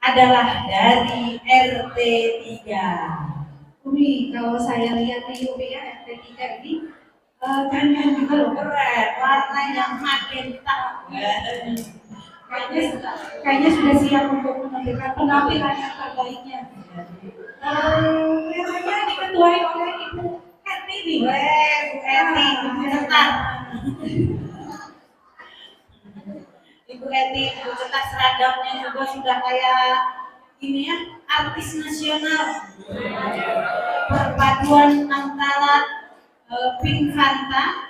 adalah dari RT 3. Umi, kalau saya lihat di UPA RT 3 ini keren juga loh. Keren, warna yang magenta. Kayaknya sudah siap untuk menampilkan penampilan yang terbaiknya. Kelihatannya diketuai oleh Ibu Eti nih. Bu Eti, Ibu Cetar. Ibu Eti, Ibu Cetar seragamnya juga sudah kayak ini ya, artis nasional. Perpaduan antara pink Fanta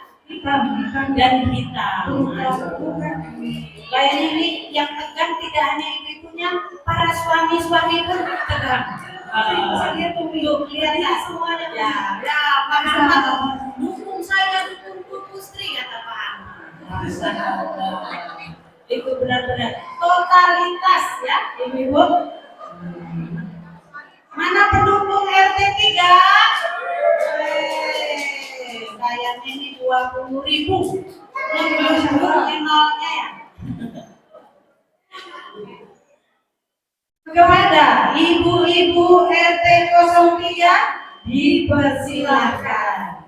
dan hitam. Kayaknya ini yang tegang tidak hanya ibu-ibunya, para suami-suami pun tegang. Saya lihat tuh, lihat ya semuanya. Ya, Pak Ahmad, dukung saya, dukung Putri, kata Pak Ahmad. Itu benar-benar totalitas ya, ibu-ibu. Mana pendukung RT 3? Kayaknya ini 20.000. Lebih sebelum nolnya ya. Kepada ibu-ibu RT 03 dipersilakan.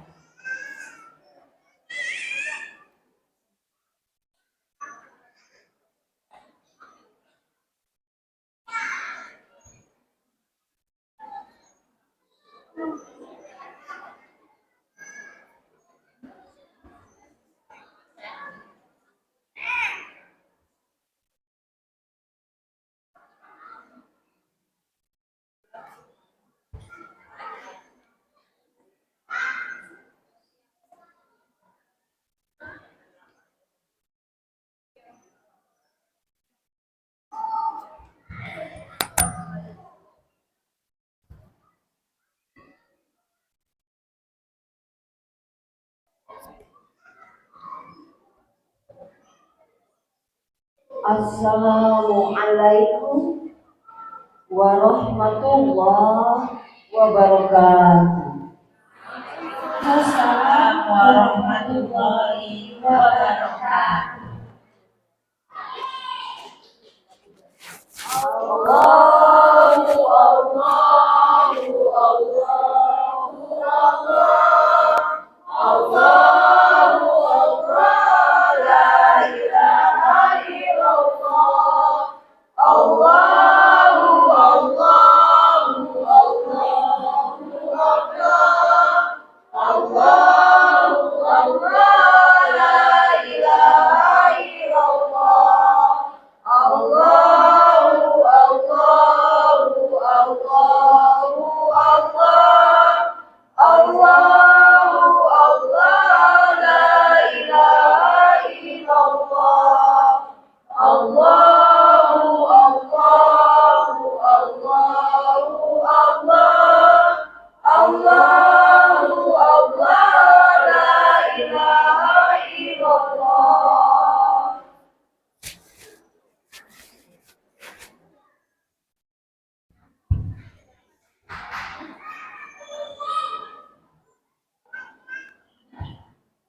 Assalamualaikum warahmatullahi wabarakatuh. Assalamualaikum warahmatullahi wabarakatuh. Allahu Allahu Allahu Allah Allahu Allah la ilaha illallah Allahu Allahu Allahu Allah Allahu Allah la ilaha illallah Allahu Allahu Allahu Allah Allahu Allah la ilaha illallah Allahu Allahu Allahu Allah Allahu Allah la ilaha illallah.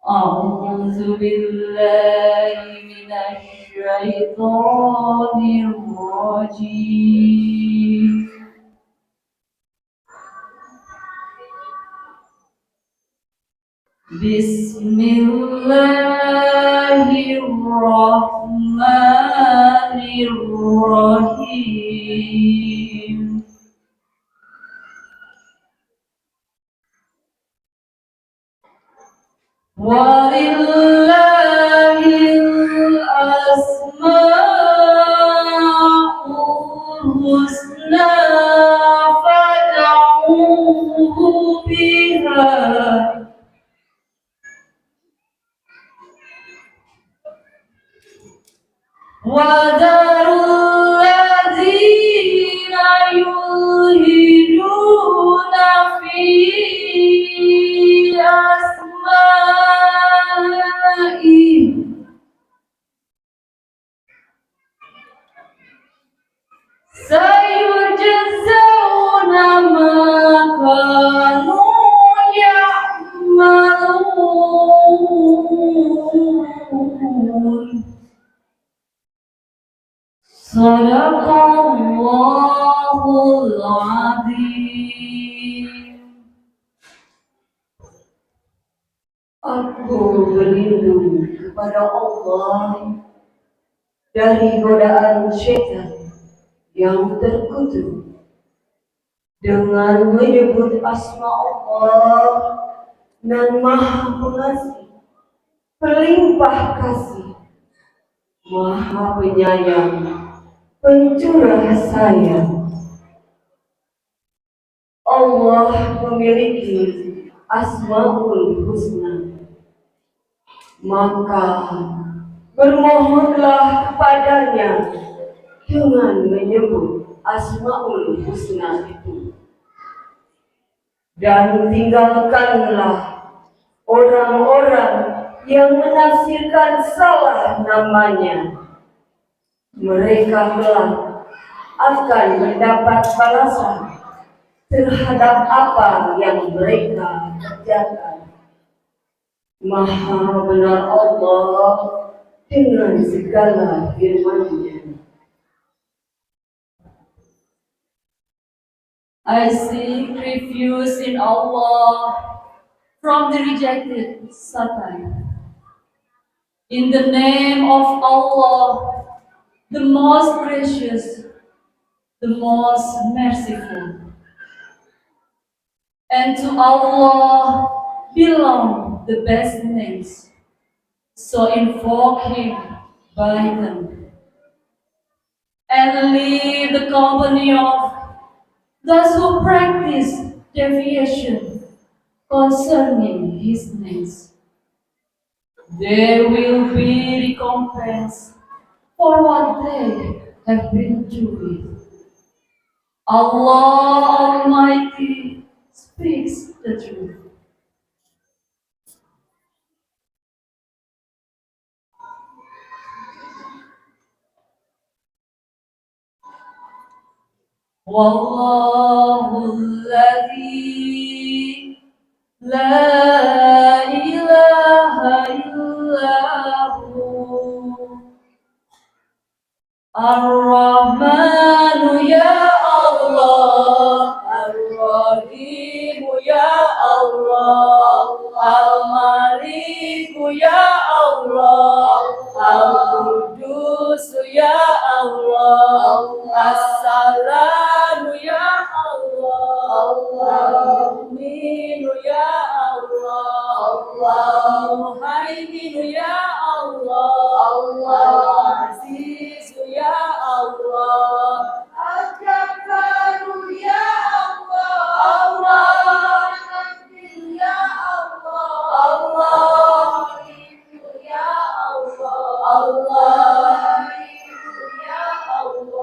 أعوذ بالله من الشيطان الرجيم بسم الله الرحمن الرحيم ولله الأسماء الحسنى فادعوه بها وذروا الذين يلحدون في أسمائه Sadaqallahul Azim. Aku berlindung kepada Allah dari godaan syaitan yang terkutuk dengan menyebut asma Allah yang Maha Pengasih, Pelimpah Kasih, Maha Penyayang, Pencurah sayang. Allah memiliki Asmaul Husna, maka bermohonlah kepadanya dengan menyebut Asmaul Husna itu, dan tinggalkanlah orang-orang yang menafsirkan salah namanya. Mereka kelak akan mendapat balasan terhadap apa yang mereka kerjakan. Maha benar Allah dengan segala firman-Nya. I seek refuge in Allah from the rejected Satan. In the name of Allah, the most gracious, the most merciful. And to Allah belong the best names, so invoke Him by them. And leave the company of those who practice deviation concerning His names. They will be recompensed for what they have been doing. Allah Almighty speaks the truth. Wallahu alladhi la ilaha illahu Ar-Rahmanu ya Allah, Ar-Rahimu ya Allah, Al-Maliku ya Allah, Al-Qudusu ya Allah, As-Salamu ya Allah, Al-Mu'minu ya Allah, Al-Muhaiminu ya Allah, Al-Azizu ya Allah, Al-Jabbaru ya Allah, Al-Nabil ya Allah, Al-Ibu ya Allah, Al-Ibu ya Allah,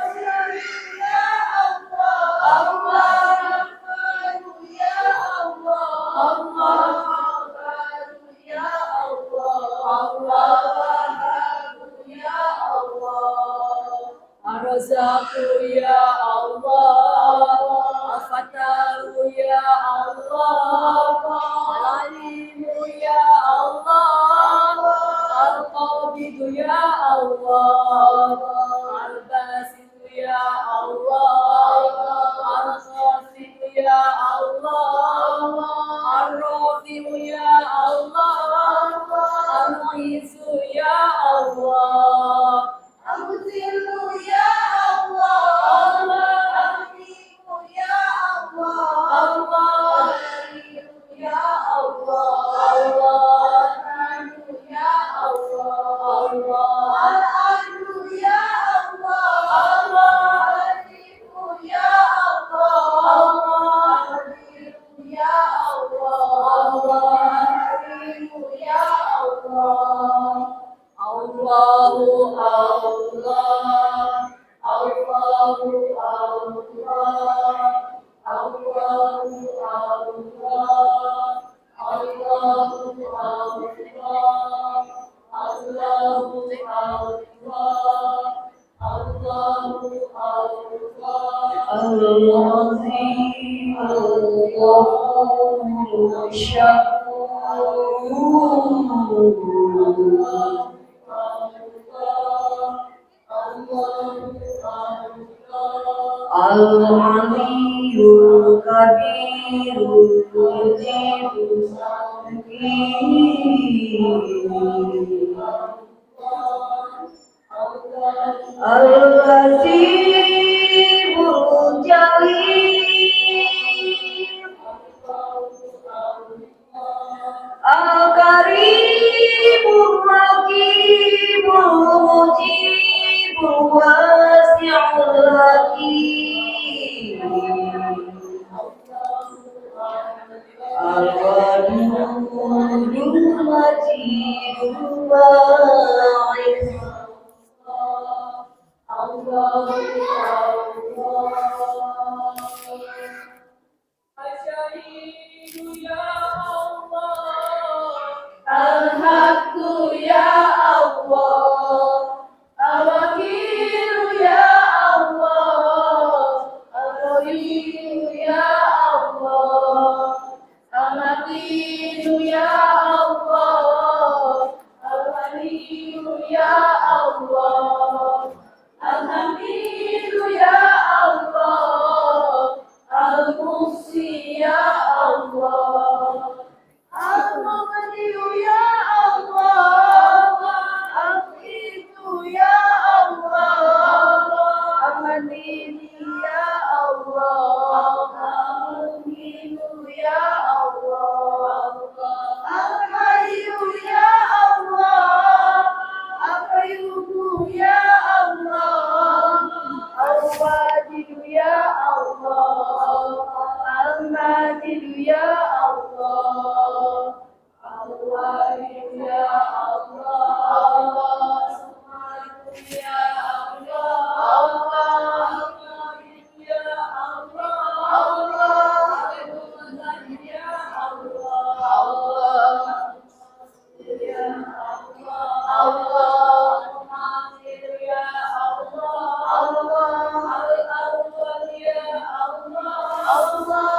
Al-Syarif ya Allah, Al-Baru ya Allah, Al-Baru ya Allah, Al-Wahhabu ya Allah, Ar-Razzaqu ya Allah, Al-Fattahu ya Allah, Al-Alimu ya Allah, Al-Qabidu ya Allah, Al-Basitu ya Allah, Al-Khasifu ya Allah, Ar-Rafi'u ya Allah, Al-Mu'izzu ya Allah, Al-Muzillu ya Allah, Al-Hakimu ya Allah, Al-Alimu ya Allah, Al-Rahmanu ya Allah, Al-Adlu ya Allah, Al-Halimu ya Allah, Al-Halimu ya Allah, Al-Halimu ya Allah. Allahu Allah, Allahu Allah, Allahu Allah, Allahu Allah, Allahu Allah, Allahu Allah. Al-Azim, Allahu Syakur. Al-Aliyyul Kabirul Mujibus Al-Azimul Jalil Al-Karimur Raqibul Mujibul Wasi'ul Hakim Al-Wadudul Majidul Wa'id Al-Haqqu ya Allah, Al-Wakilu ya Allah, Al-Qawiyu ya Allah, Al-Matinu ya Allah, Al-Waliyu ya Allah, Al-Hamidu ya Allah, Al-Muhsi ya Allah. Al-Muqaddiru ya Allah, Al-Muqitu ya Allah, Al-Madini ya Allah, Al-Mu'minu ya Allah, Al-Hayyu ya Allah, Al-Qayyumu ya Allah, Al-Wajidu ya Allah, Al-Majidu ya Allah, Al-Wahid ya Allah, Al-Samad ya Allah, Al-Qadir ya Allah, Al-Muqaddas ya Allah, ya Allah, Al-Akhir ya Allah, Al-Awwal ya Allah,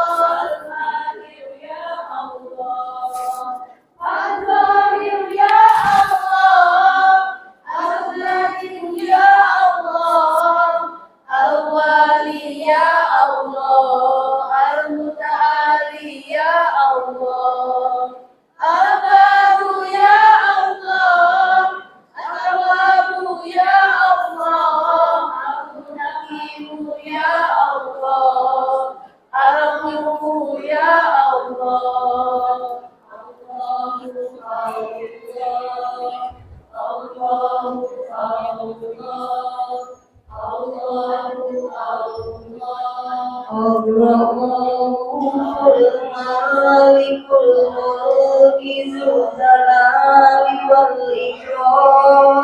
Al-Akhir ya Allah, Al-Zahir ya Allah, Al-Batin ya Allah, Al-Wali ya Allah, Al-Muta'ali ya Allah, Al-Babu ya Allah, Al-Wabu ya Allah, Al-Hakimu ya Allah, Al-Mu'fu ya Allah. Allahu Allah, Allahu Allah, Allahu Allah. Allahul Malikul Mulki Dzul Jalali wal Ikram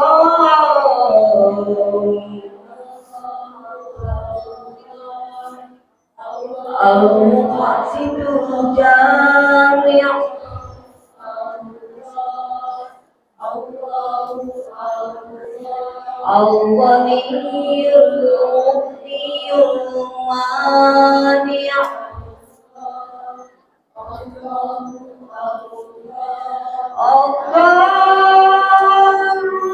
Al-Muqsitul Jami' Al-Ghaniyyul Mughniyyul Mani'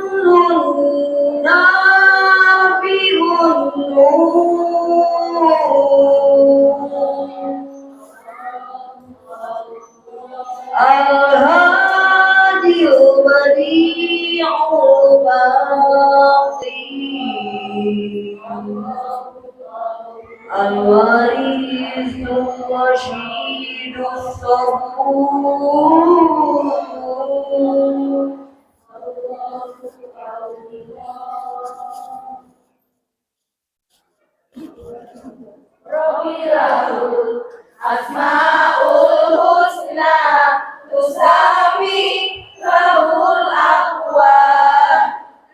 Allahun Nafi'un Al-Hadiyul Badi'ul Baqi Al-Warisul Rashidus Sabur Rabbirahul Asma'ul Husna Tusafi lahul aqwa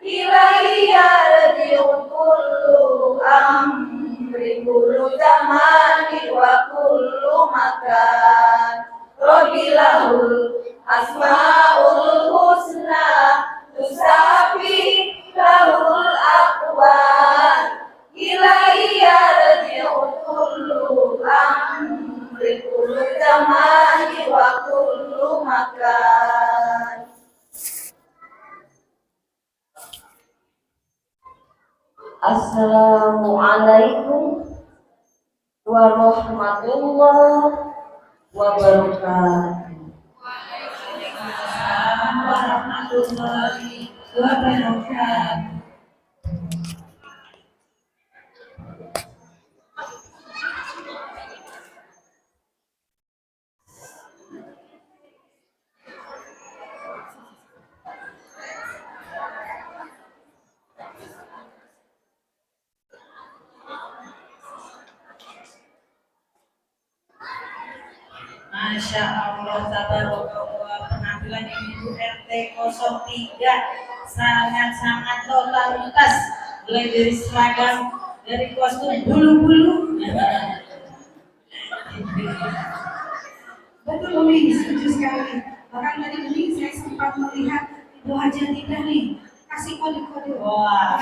Ilaiya radi'un kullu amri kullu zamani wa kullu makan Rabbirahul Asma'ul Husna Tusafi lahul aqwa Ilaiya radi'un kullu amri kullu zamani wa kullu makan Assalamualaikum warahmatullahi wabarakatuh. Waalaikumsalam warahmatullahi wabarakatuh. Masya Allah, tabarakallah, penampilan Ibu RT 03 sangat-sangat totalitas, mulai dari seragam, dari kostum bulu-bulu. Betul Umi, setuju sekali. Bahkan tadi Umi saya sempat melihat Ibu Haja Tidak nih, kasih kode-kode. Wah,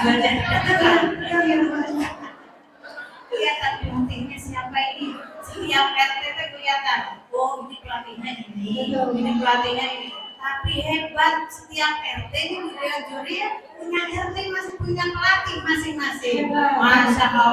Kelihatan pelatihnya siapa ini? setiap RT itu kelihatan, oh ini pelatihnya ini pelatihnya ini. Tapi hebat, setiap RT ini juri-juri punya RT masih punya pelatih masing-masing. Hebat. Masya Allah.